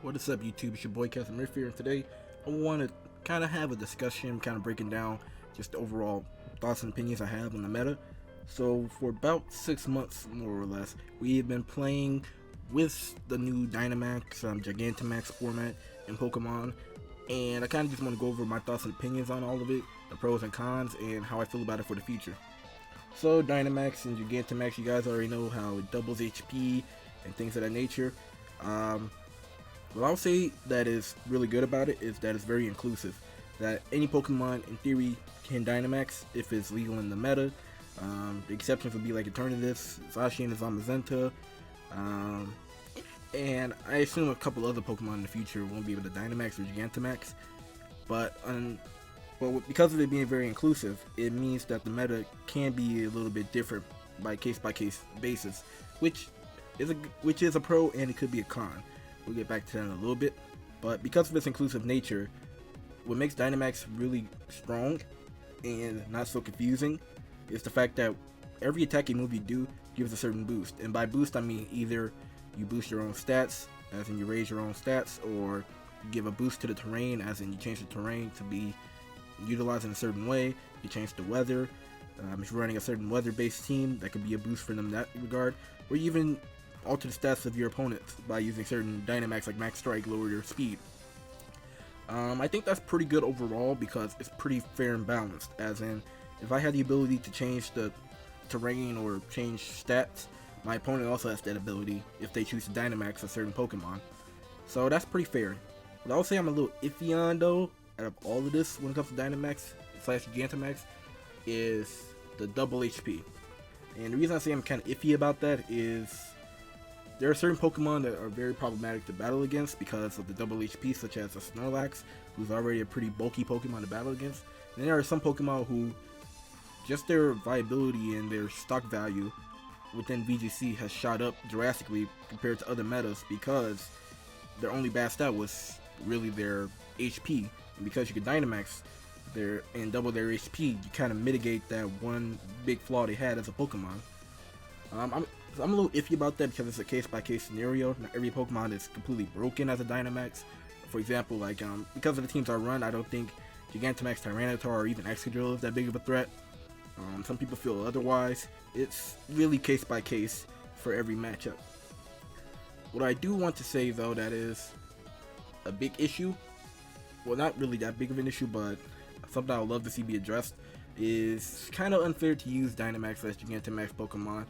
What is up, YouTube? It's your boy ChasmRift here, and today I want to kind of have a discussion, kind of breaking down just the overall thoughts and opinions I have on the meta. So, for about 6 months, more or less, we have been playing with the new Dynamax, Gigantamax format in Pokemon, and I kind of just want to go over my thoughts and opinions on all of it, the pros and cons, and how I feel about it for the future. So, Dynamax and Gigantamax, you guys already know how it doubles HP and things of that nature. What I'll say that is really good about it is that it's very inclusive. That any Pokemon, in theory, can Dynamax if it's legal in the meta. The exceptions would be like Eternatus, Zacian, and Zamazenta. And I assume a couple other Pokemon in the future won't be able to Dynamax or Gigantamax. But because of it being very inclusive, it means that the meta can be a little bit different by case basis, which is a pro and it could be a con. We'll get back to that in a little bit, but because of its inclusive nature, what makes Dynamax really strong and not so confusing is the fact that every attacking move you do gives a certain boost. And by boost, I mean either you boost your own stats, as in you raise your own stats, or you give a boost to the terrain, as in you change the terrain to be utilized in a certain way. You change the weather. If you're running a certain weather-based team, that could be a boost for them in that regard, or you even alter the stats of your opponents by using certain Dynamax like Max Strike, lower your speed. I think that's pretty good overall because it's pretty fair and balanced, as in if I had the ability to change the terrain or change stats, my opponent also has that ability if they choose to Dynamax a certain Pokemon. So that's pretty fair. What I'll say I'm a little iffy on though, out of all of this when it comes to Dynamax / Gigantamax, is the double HP. And the reason I say I'm kind of iffy about that is there are certain Pokemon that are very problematic to battle against because of the double HP, such as a Snorlax, who's already a pretty bulky Pokemon to battle against. And there are some Pokemon who, just their viability and their stock value within VGC has shot up drastically compared to other metas because their only bad stat was really their HP. And because you can Dynamax and double their HP, you kind of mitigate that one big flaw they had as a Pokemon. I'm a little iffy about that because it's a case-by-case scenario. Not every Pokemon is completely broken as a Dynamax. For example, like because of the teams I run, I don't think Gigantamax, Tyranitar, or even Excadrill is that big of a threat. Some people feel otherwise. It's really case-by-case for every matchup. What I do want to say, though, that is a big issue, well, not really that big of an issue, but something I would love to see be addressed, is kind of unfair to use Dynamax as Gigantamax Pokemon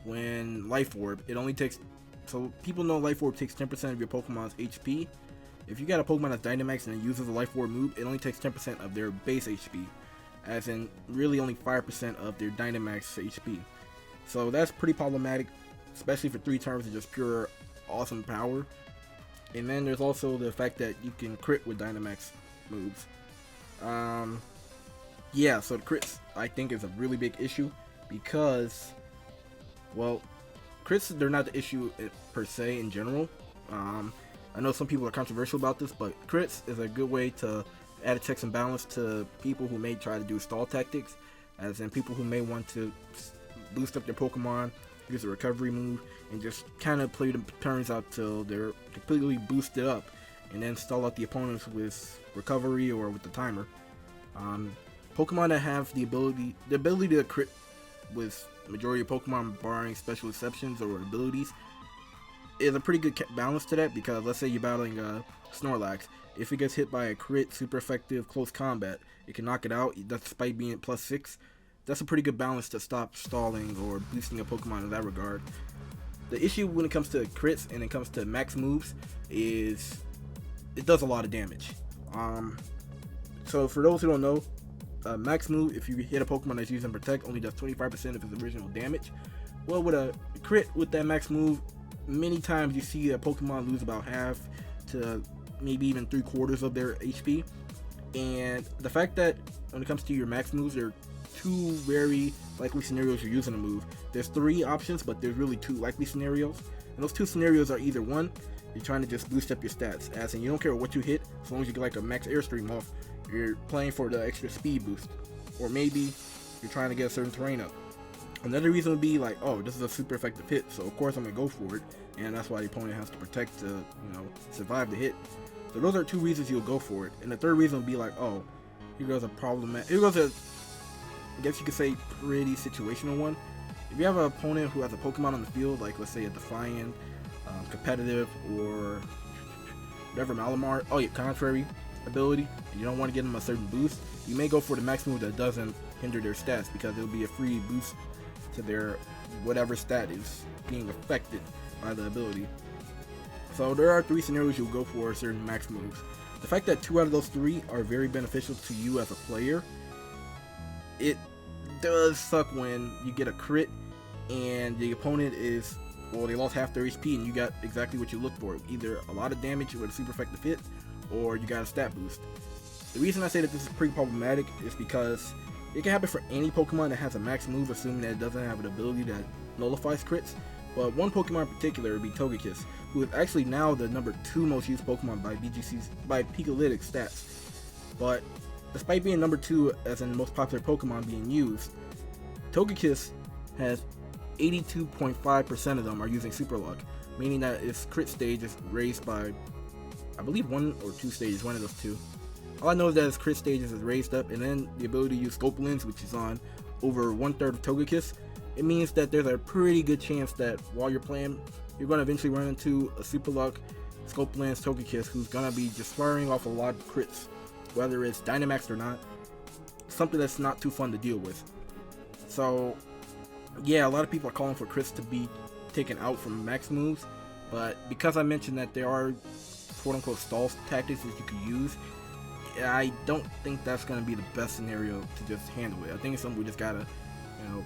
when Life Orb, it only takes, so people know Life Orb takes 10% of your Pokemon's HP. If you got a Pokemon that's Dynamax and it uses a Life Orb move, it only takes 10% of their base HP, as in really only 5% of their Dynamax HP. So that's pretty problematic, especially for 3 turns of just pure awesome power. And then there's also the fact that you can crit with Dynamax moves. Yeah, so the crits I think is a really big issue because, well, crits, they're not the issue per se in general. I know some people are controversial about this, but crits is a good way to add a checks and balance to people who may try to do stall tactics, as in people who may want to boost up their Pokemon, use a recovery move, and just kind of play the turns out till they're completely boosted up, and then stall out the opponents with recovery or with the timer. Pokemon that have the ability to crit with majority of Pokemon, barring special exceptions or abilities, is a pretty good balance to that, because let's say you're battling Snorlax. If it gets hit by a crit, super effective close combat, it can knock it out, despite being at +6. That's a pretty good balance to stop stalling or boosting a Pokemon in that regard. The issue when it comes to crits and it comes to max moves is it does a lot of damage. So for those who don't know, max move, if you hit a Pokemon that's using Protect, only does 25% of its original damage. Well, with a crit with that max move, many times you see a Pokemon lose about half to maybe even 3/4 of their HP. And the fact that when it comes to your max moves, there are 2 very likely scenarios you're using a move. There's 3 options, but there's really 2 likely scenarios. And those 2 scenarios are either 1, you're trying to just boost up your stats, as in you don't care what you hit, as long as you get like a max airstream off, you're playing for the extra speed boost. Or maybe you're trying to get a certain terrain up. Another reason would be like, oh, this is a super effective hit, so of course I'm going to go for it, and that's why the opponent has to protect to, you know, survive the hit. So those are two reasons you'll go for it. And the third reason would be like, oh, here goes a problem. Here goes a, I guess you could say, pretty situational one. If you have an opponent who has a Pokemon on the field, like let's say a Defiant, Competitive, or whatever Malamar, oh yeah, Contrary ability, and you don't want to give them a certain boost, you may go for the max move that doesn't hinder their stats, because it'll be a free boost to their whatever stat is being affected by the ability. So there are three scenarios you'll go for certain max moves. The fact that 2 out of those 3 are very beneficial to you as a player, it does suck when you get a crit and the opponent is, well, they lost half their HP and you got exactly what you look for. Either a lot of damage with a super effective hit, or you got a stat boost. The reason I say that this is pretty problematic is because it can happen for any Pokemon that has a max move, assuming that it doesn't have an ability that nullifies crits. But one Pokemon in particular would be Togekiss, who is actually now the number 2 most used Pokemon by Pikalytics stats. But despite being number 2 as in the most popular Pokemon being used, Togekiss has 82.5% of them are using Super Luck, meaning that its crit stage is raised by, I believe, 1 or 2 stages, one of those 2. All I know is that its crit stages is raised up, and then the ability to use Scope Lens, which is on over 1/3 of Togekiss. It means that there's a pretty good chance that while you're playing, you're going to eventually run into a Super Luck, Scope Lens Togekiss who's going to be just firing off a lot of crits, whether it's Dynamax or not. Something that's not too fun to deal with. So yeah, a lot of people are calling for crits to be taken out from max moves, but because I mentioned that there are quote-unquote stall tactics that you could use, I don't think that's going to be the best scenario to just handle it. I think it's something we just gotta, you know,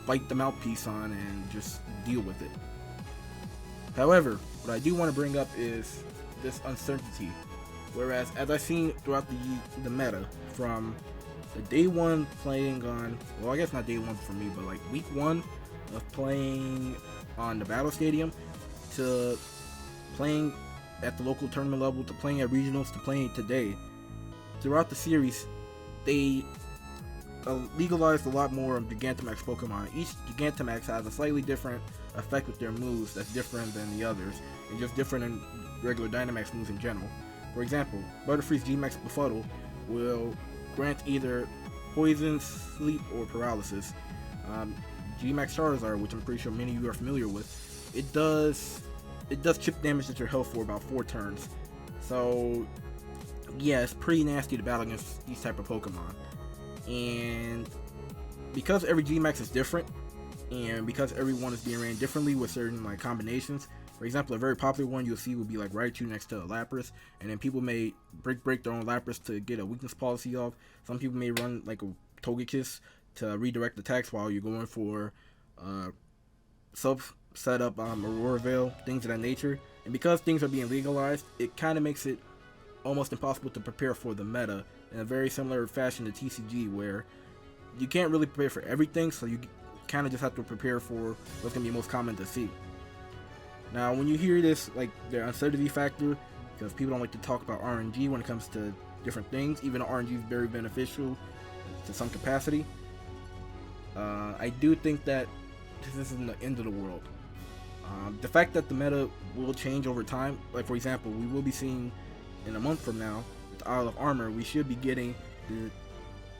bite the mouthpiece on and just deal with it. However, what I do want to bring up is this uncertainty. Whereas, as I've seen throughout the meta, from the day 1 playing on, well, I guess not day 1 for me, but like week 1 of playing on the Battle Stadium, to playing at the local tournament level, to playing at regionals, to playing today, throughout the series, they legalized a lot more of Gigantamax Pokemon. Each Gigantamax has a slightly different effect with their moves that's different than the others, and just different than regular Dynamax moves in general. For example, Butterfree's G-Max Befuddle will grant either Poison, Sleep, or Paralysis. G-Max Charizard, which I'm pretty sure many of you are familiar with, it does chip damage at your health for about 4 turns. So yeah, it's pretty nasty to battle against these type of Pokemon. And because every G-Max is different, and because everyone is being ran differently with certain like combinations, for example, a very popular one you'll see will be like Raichu next to a Lapras, and then people may break their own Lapras to get a weakness policy off. Some people may run like a Togekiss to redirect attacks while you're going for set up Aurora Veil, things of that nature. And because things are being legalized, it kind of makes it almost impossible to prepare for the meta in a very similar fashion to TCG, where you can't really prepare for everything, so you kind of just have to prepare for what's going to be most common to see. Now, when you hear this, like the uncertainty factor, because people don't like to talk about RNG when it comes to different things, even though RNG is very beneficial to some capacity, I do think that this isn't the end of the world. The fact that the meta will change over time, like for example, we will be seeing in a month from now, with Isle of Armor, we should be getting the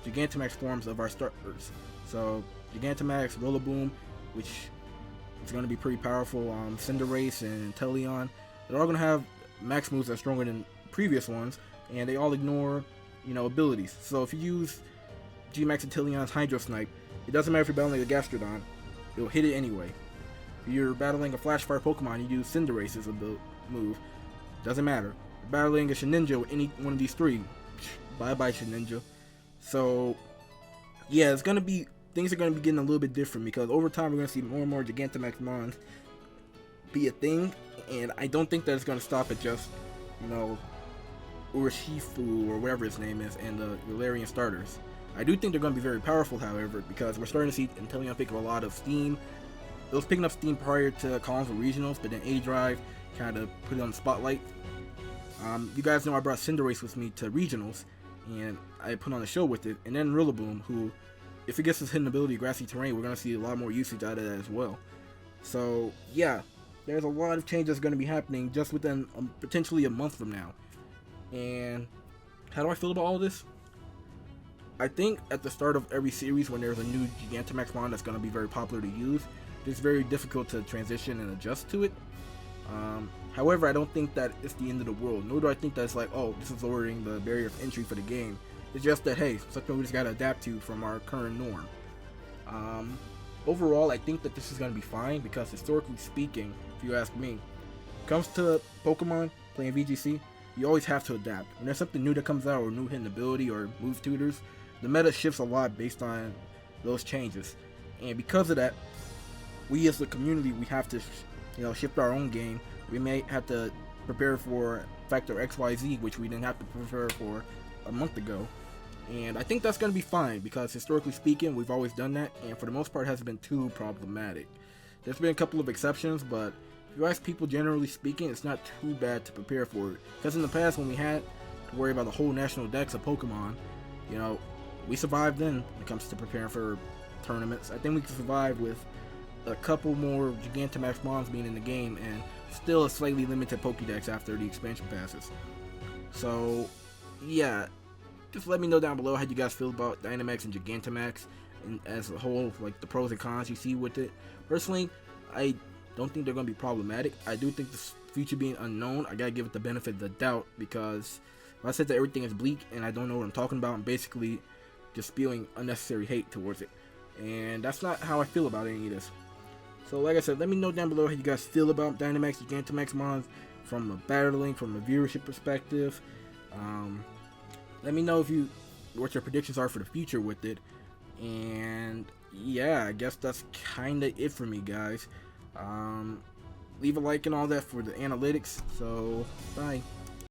Gigantamax forms of our starters. So Gigantamax, Rillaboom, which is going to be pretty powerful, Cinderace and Inteleon, they're all going to have max moves that are stronger than previous ones, and they all ignore, you know, abilities. So if you use G-Max Inteleon's Hydro Snipe, it doesn't matter if you're battling a Gastrodon, it'll hit it anyway. If you're battling a Flash Fire Pokemon, you use Cinderace's move, doesn't matter. If you're battling a Shedinja with any one of these 3, bye-bye Shedinja. So yeah, it's gonna be, things are gonna be getting a little bit different, because over time we're gonna see more and more Gigantamax Mons be a thing, and I don't think that it's gonna stop at just, you know, Urshifu or whatever his name is and the Galarian starters. I do think they're gonna be very powerful, however, because we're starting to see Inteleon pick up a lot of steam. It was picking up steam prior to Collins with regionals, but then A-Drive kind of put it on the spotlight. You guys know I brought Cinderace with me to regionals, and I put on a show with it, and then Rillaboom, who, if it gets his hidden ability, Grassy Terrain, we're going to see a lot more usage out of that as well. So yeah, there's a lot of changes going to be happening just within potentially a month from now. And how do I feel about all this? I think at the start of every series, when there's a new Gigantamax mon that's going to be very popular to use, it's very difficult to transition and adjust to it. However, I don't think that it's the end of the world, nor do I think that it's like, oh, this is lowering the barrier of entry for the game. It's just that, hey, something we just gotta adapt to from our current norm. Overall, I think that this is gonna be fine because historically speaking, if you ask me, when it comes to Pokemon playing VGC, you always have to adapt. When there's something new that comes out, or new hidden ability, or move tutors, the meta shifts a lot based on those changes. And because of that, we as the community, we have to, shift our own game. We may have to prepare for factor XYZ, which we didn't have to prepare for a month ago. And I think that's going to be fine because historically speaking, we've always done that, and for the most part, it hasn't been too problematic. There's been a couple of exceptions, but if you ask people generally speaking, it's not too bad to prepare for it. Because in the past, when we had to worry about the whole national dex of Pokemon, we survived then when it comes to preparing for tournaments. I think we can survive with a couple more Gigantamax mons being in the game and still a slightly limited Pokédex after the expansion passes. So, yeah, just let me know down below how you guys feel about Dynamax and Gigantamax and as a whole, like the pros and cons you see with it. Personally, I don't think they're going to be problematic. I do think the future being unknown, I gotta give it the benefit of the doubt, because if I said that everything is bleak and I don't know what I'm talking about, I'm basically just spewing unnecessary hate towards it. And that's not how I feel about any of this. So like I said, let me know down below how you guys feel about Dynamax, Gigantamax mons from a battling, from a viewership perspective. Let me know what your predictions are for the future with it. And yeah, I guess that's kind of it for me, guys. Leave a like and all that for the analytics. So bye.